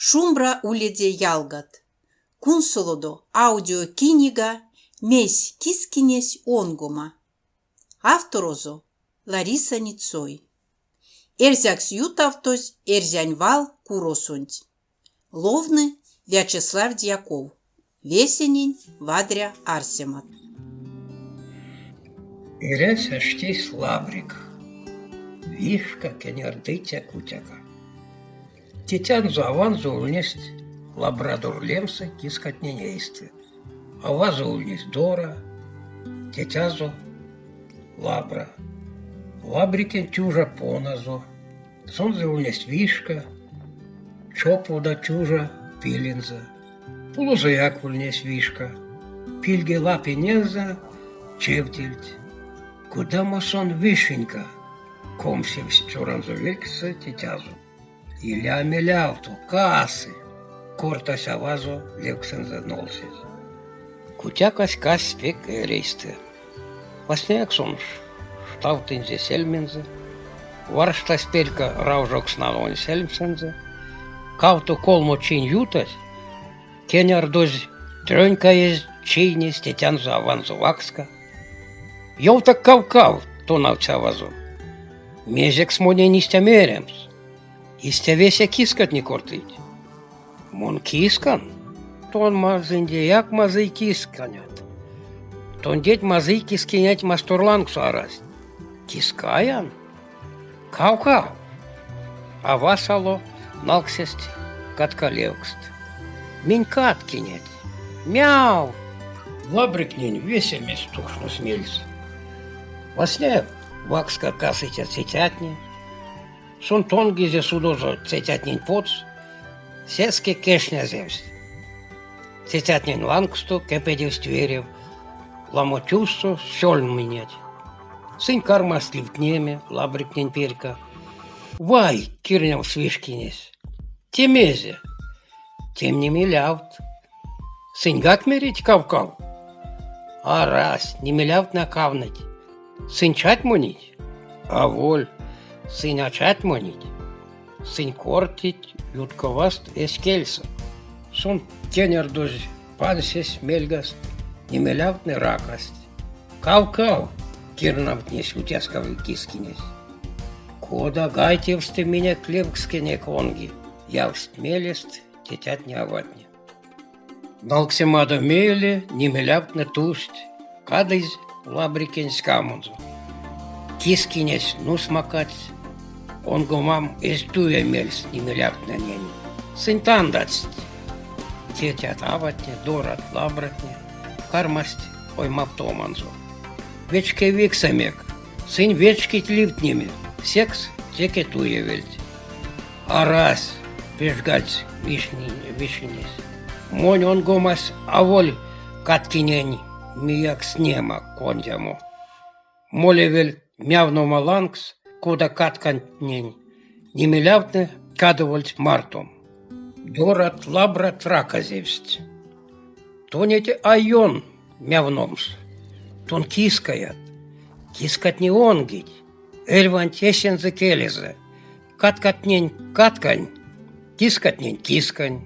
Шумбра уледе ялгат. Кунсолодо аудиокнига «Месь кискинесь онгома». Авторозо Лариса Ницой. Эрзякс ютавтось эрзяньвал куросунть. Ловны Вячеслав Дьяков. Весенень Вадря Арсемат. Ирясь аштись лабрик. Вишка кенердытя кутяка. Тетян заван зулнесть лабрадор лемса кискатненейсты. Ава зулнесть дора, тетязо лабра. Лабрикен тюжа поназо. Сон зулнесть вишка, чопуда тюжа пилинза. Пулозаяк вульнесть вишка. Пильге лапинеза чевтильть. Куда масон вишенька? Комсим чуранзо велькса тетязу. Иля мелявту, касы. Кортась авазо левксенза нолсез. Кутякась кас пек рейсте. Васняк сонш, штавтынзе сельмензе. Варштась пелька раужок сналон сельмсензе. Кавту колмо чин ютась. Кеняр дозь трёнька есть чинис тетянзу аванзу вакска. Йовта кав-кав, то навча авазу. Мезек смоне нистя меремс. Истя веся кискат не кортыть. Мон кискан, тон мазынде як мазый кисканят. Тон деть мазый кискинять мастурланг суарась. Кискаян? Кав-кав. А васало налксесть каткалевкст. Минь каткинять. Мяу. Лабрикнень веся местушно смельс. Васня вакска касытя цетятни. Сон тонгизе судозо цетятнень поц. Сеске кешня земсть. Цетятнень лангсту кепедев стверев. Ламотюсу сёльн менять. Сын кармас ливтнеме, лабрикнень перка. Вай, кирняв свишкинес. Темезе. Тем не милявт. Сын гак мерить кав-кав. А раз, не милявт накавнать. Сын чать монить. А воль. Сын ачат монить. Сын кортить, ютковаст эскельса. Сон тенер дозь пансес мельгаст. Не милявт не ракаст. Кав-кав. Кирнавтнес утяскавы кискинес. Кода гайтевсты меня клевкскене конги. Явст мелест. Тетят не аватне. Налксемада меле, не мелявтне тусть, кадыз лабрикен скамунзу. Кискинес ну смакать, он гумам эстуя мельс не мелявтне нень. Сынтан датсть. Тетят аватне, дорат лабратне, кармасть ой мавтоманзу. Вечке виксамек, сын вечкить ливтнеме, секс теке туя вельть. А раз пешгать вишнес. Монь он гомас аволь каткинень мияк снема кондяму. Молевель мявнома лангс, куда катканнень, не милявтне кадовольть мартом. Дорат лабрат раказевсть. Тонете айон мявномс. Тон кискаят. Кискат не онгить. Эльван тесен за келезе. Каткатнень каткань. Кискатнень кискань.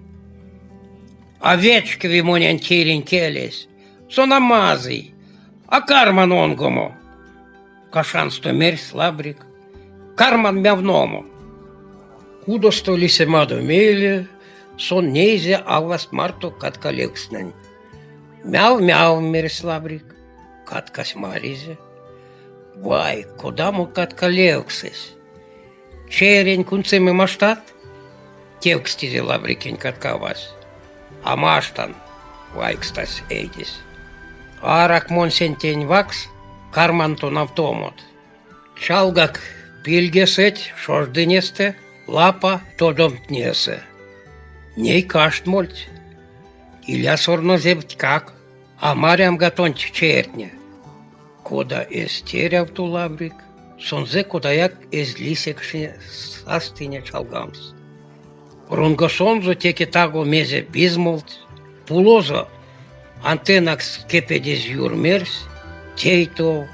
Овечки вимонен тирень келес. Сонамазый. А карман онгому. Кашан сто мерь слабрик. Карман мявному. Кудо сто лисемаду меле. Сон нейзе аваст марту каткалекснань. Мяу-мяу мерь слабрик. Каткась маризе. Вай, куда му каткалексес? Черень кунцеме маштат? Тевкстизе лабрикень каткавас. А маштан вайкстас эйдис. Арак монсентень вакс, кармантон автомат. Чалгак пильгесеть, шождынесте, лапа тодомтнесе. Ней кашт мольть. Иля сорнозевть как, а марям гатонть чертне. Кода эстеряв ту лабрик, сонзе кодаяк эз лисекшне састыне чалгамс. Рунгосонзо теке таго мезе бизмолт, пулозо антенакс кепедез юрмерс, тейто,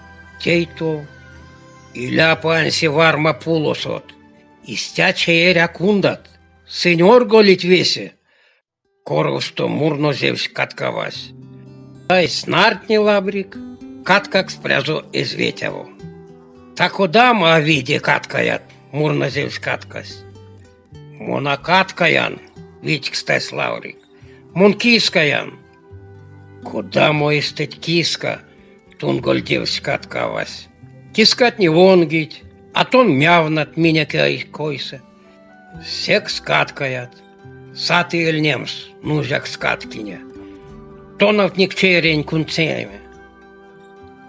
иля панси варма пулосот, истяче еря кундат, Сеньор голить весе, коровсто мурно зевсь каткавась. Ай снартни лабрик, каткак спрязо изветяво. Так удама о виде каткаят, мурно зевсь каткась. Мона каткаян, ведь кстати лаврик, мон кискаян. Куда мой стать киска, тун гольдевсь каткавась. Кискат не вонгить, а тон мявнат меня койса. Сек скаткаят, саты эльнемс, нужак скаткиня. Тонов никчерень кунцеме.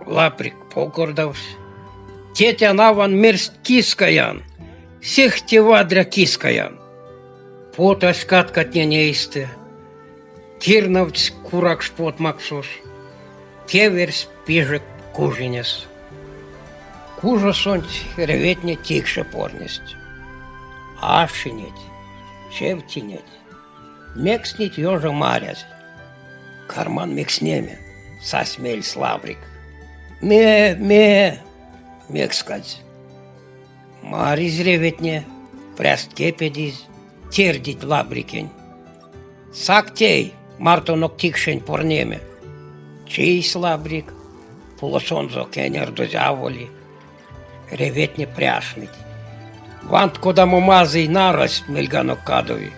Лаприк покордавсь. Тетя наван мерст кискаян, сех тевадря кискаян. Пота скаткат не нейсте. Кирновц курак шпот максос. Теверс пижек кужинес. Кужа сонть реветне тихше порнесть. Ашинеть, чевтинеть, мекснить ёжа марясь. Карман мекснеме, сасмель славрик. Мекскать. Маризь реветне, пряст кепедиз, тердить лабрикень. Сактей, мартонок тихшень порнеме. Чий слабрик, полосонзо кенер дозяволи. Реветне пряшнить. Вант куда мумазый нарось мельганок кадови.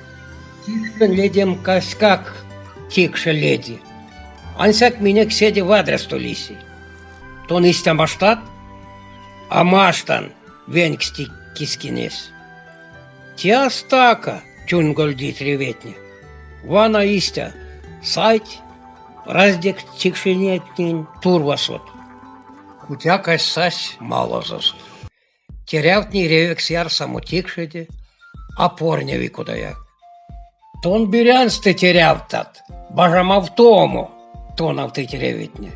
Тихше ледем каскак, тихше леди. Ансяк меня к седе в адрес тулиси. Тон истя маштат, а маштан венксти кискинес. Тя стака, тюн гольдит реветне. Вана истя, сать, раздек тихшенетнин турвасот. Кутя кассась мало засут. Терявтний ревекс яр самотікшеді, а порняві кудаяк. Тон бірянсти терявтат, бажамав тому, тонав ти терявітні.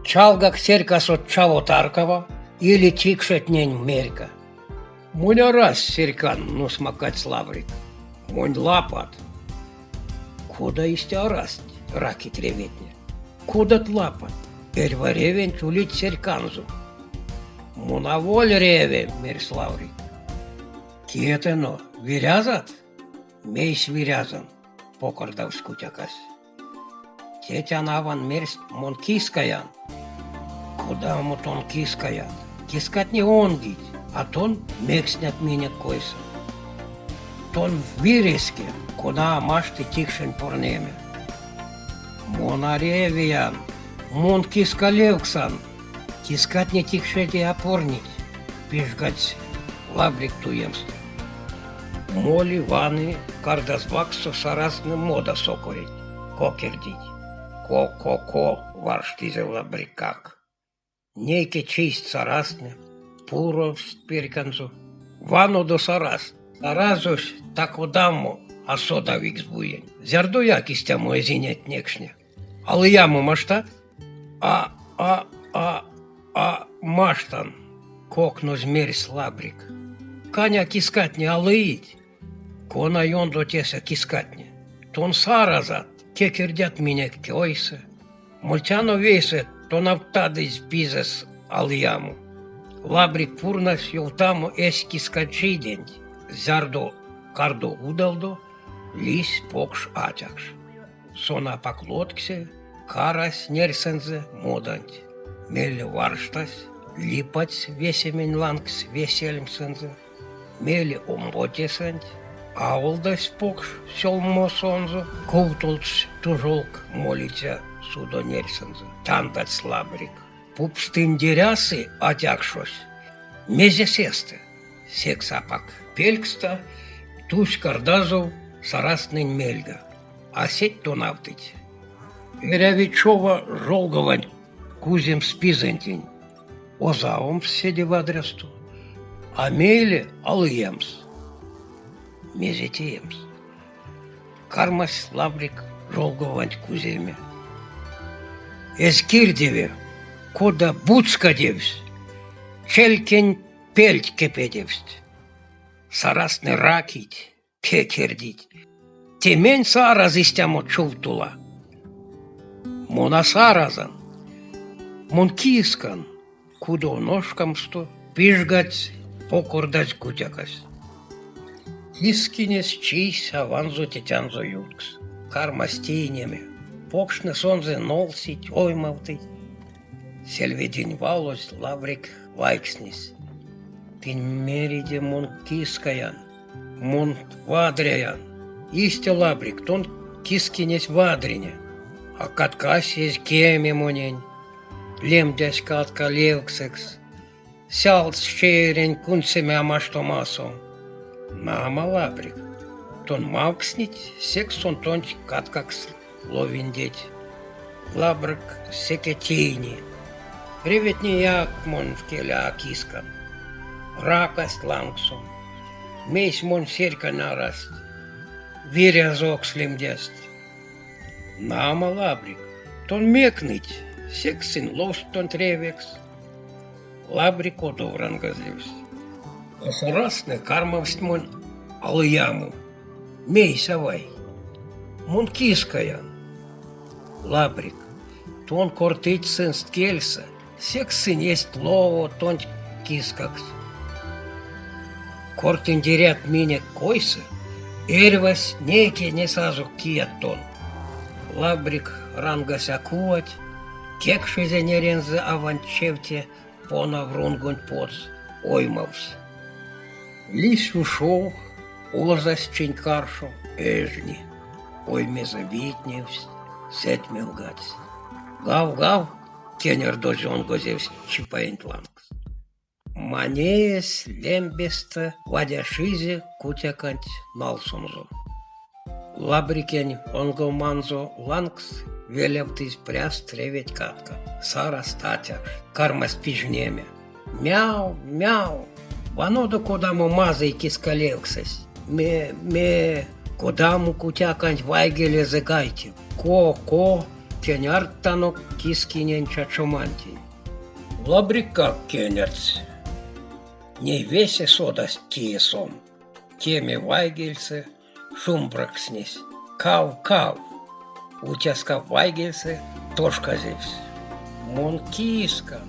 Чалгак серкас от чаво таркава, или тікшетнень мерка. Муня раз серкан, ну смакать славрик. Мунь лапат. Куда истя расть, раки терявітні? Кудат лапат? Перваревень чулить серканзу. Мунаволь реве, Мерславрик. Кетено, вирязат? Мейс вирязан, покордав скутякась. Тетя наван мерст мон кискаян. Куда му тон кискаят? Кискат не онгить, а тон мекснят меня койса. Тон в виреске, куда машты тихшен порнеме. Мон аревиян, мон кискалевксан. Тискать не тихшеди опорнить, пижгать лабрик туемство. Моли, ваны, кардазваксо сарасны мода сокорить, кокердить. Ко-ко-ко, варштизе лабрикак. Нейке чисть сарасны, пуро спирканзу. Вану до сарас. Саразуш так удаму, а сода викс буень. Зярду якистя мой зинять некшне. Але яму маштат? А маштан, кокно змерь слабрик. Каня кискатне алыить, кона йондо теса кискатне. Тон саразат, кекердят меня койсе. Мультяно весе, то навтадыз пизес алыяму. Лабрик пурнас йовтаму эс кискачидень. Зярдо кардо удалдо, лис покш атякш. Сона поклотксе, карась нерсензе моданť. Мели варштась, липать весемень лангс весельмсензе. Мели омботесанть, аулдась покш сёлмо сонзо. Ковтулч тужолк молитя судо нерсензе. Тандать слабрик. Пупстындерясы атякшось. Мезесесте. Сексапак пелькста, туш кардазов сараснень мельга. А сеть то навтыть. Верявичова жолговань. Кузем спизантень, озаум седи в адресту, а мейле алыемс, мезетиемс. Кармась лабрик жолговань куземе. Эскирдеве, кода буцкадевсь, челькень пельть кепедевсть. Сарасны ракить, кекердить. Темень сараз истямо чувтула. Мона саразан. Мон кискан, кудо ножкамсто, пижгать, покордать кутякась. Кискинес чись аванзу тетянзу юркс. Кармастейнеме. Покшны сонзе нолсить оймавтый. Сельведень валось лаврик лайкснис. Тин мериде мон кискаян. Мон вадряян. Исте лабрик, тон кискинес вадрине. А каткасись кеме монень. Лемдясь катка левксекс. Сялц щерень кунцеме амаштомасом. Нама лабрик. Тон мавкснить, сексон тонч каткакс ловиндеть. Лабрик секетейни. Приветни як мон в келя кискан. Ракасть лангсон. Мейс мон серька нараст. Вирязок слимдяст. Нама лабрик. Тон мекныть. Сексын лост тон тревекс. Лабрик одовран газливс. Охурасны кармавсть мон алыяму. Мей савай. Мон кискаян. Лабрик. Тон кортыть сын сткельса. Сексын есть лово тон кискакс. Кортин дерят мине койса. Эрвас неки не сазу кият-тон. Лабрик рангася куать. Кекшизе нерензе аванчевте пона врунгунь поц оймавс. Лись ушов, озас ченькаршу, эжни. Ойме завитневс, сет мелгаць. Гав-гав, кенер дозен гозевс чипаинтлангс. Манеес лембеста вадяшизе кутяканть налсонзо. Лабрикень онгоманзо лангс велевтись пряс треветь катка. Сара статяш, карма спижнеме. Мяу, мяу. Ванодо кодаму мазай кискалевксась. Ме, кодаму кутяканть вайгеле зэгайте. Ко, кеняртанок кискинен чачумантень. Лабрикак кенерц. Не весе содас тиесон. Теме вайгельце шумбракснись. Кав. Утяска вайгельце тошказевс. Мон кискан.